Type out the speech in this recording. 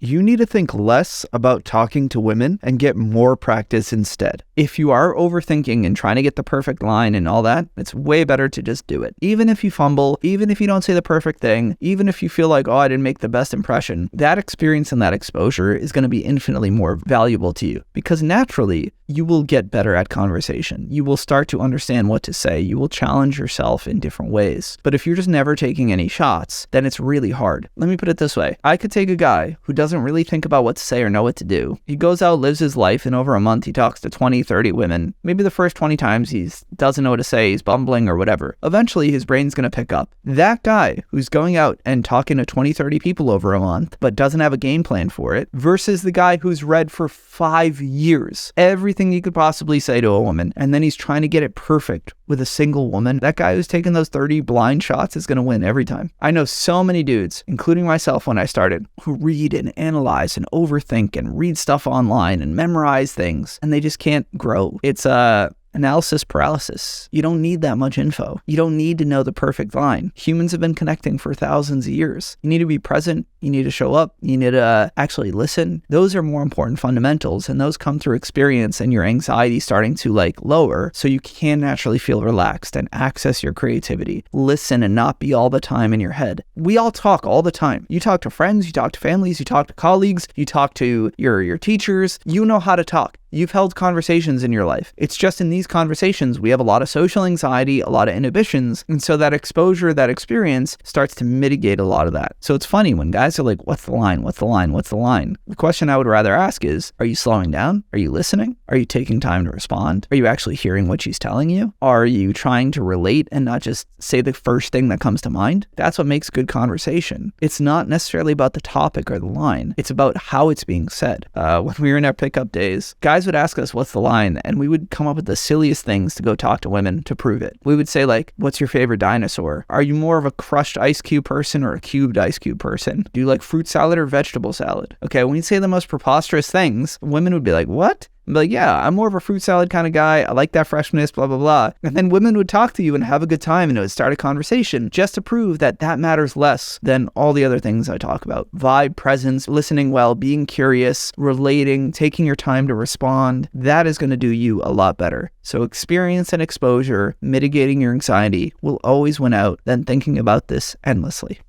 You need to think less about talking to women and get more practice instead. If you are overthinking and trying to get the perfect line and all that, it's way better to just do it. Even if you fumble, even if you don't say the perfect thing, even if you feel like, oh, I didn't make the best impression, that experience and that exposure is going to be infinitely more valuable to you, because naturally you will get better at conversation. You will start to understand what to say. You will challenge yourself in different ways. But if you're just never taking any shots, then it's really hard. Let me put it this way. I could take a guy who doesn't really think about what to say or know what to do. He goes out, lives his life, and over a month he talks to 20, 30 women. Maybe the first 20 times he doesn't know what to say, he's bumbling or whatever. Eventually his brain's going to pick up. That guy who's going out and talking to 20, 30 people over a month, but doesn't have a game plan for it, versus the guy who's read for 5 years everything you could possibly say to a woman, and then he's trying to get it perfect with a single woman. That guy who's taking those 30 blind shots is going to win every time. I know so many dudes, including myself when I started, who read and analyze and overthink and read stuff online and memorize things, and they just can't grow. It's analysis paralysis. You don't need that much info. You don't need to know the perfect line. Humans have been connecting for thousands of years. You need to be present. You need to show up. You need to actually listen. Those are more important fundamentals, and those come through experience and your anxiety starting to lower, so you can naturally feel relaxed and access your creativity. Listen and not be all the time in your head. We all talk all the time. You talk to friends, you talk to families, you talk to colleagues, you talk to your teachers. You know how to talk. You've held conversations in your life. It's just in these conversations, we have a lot of social anxiety, a lot of inhibitions. And so that exposure, that experience starts to mitigate a lot of that. So it's funny when guys are like, what's the line? What's the line? What's the line? The question I would rather ask is, are you slowing down? Are you listening? Are you taking time to respond? Are you actually hearing what she's telling you? Are you trying to relate and not just say the first thing that comes to mind? That's what makes good conversation. It's not necessarily about the topic or the line. It's about how it's being said. When we were in our pickup days, guys would ask us what's the line, and we would come up with the silliest things to go talk to women to prove it. We would say what's your favorite dinosaur? Are you more of a crushed ice cube person or a cubed ice cube person? Do you like fruit salad or vegetable salad? Okay, when you say the most preposterous things, women would be like, what? I'm like, yeah, I'm more of a fruit salad kind of guy. I like that freshness, blah, blah, blah. And then women would talk to you and have a good time, and it would start a conversation just to prove that that matters less than all the other things I talk about. Vibe, presence, listening well, being curious, relating, taking your time to respond. That is going to do you a lot better. So experience and exposure, mitigating your anxiety will always win out than thinking about this endlessly.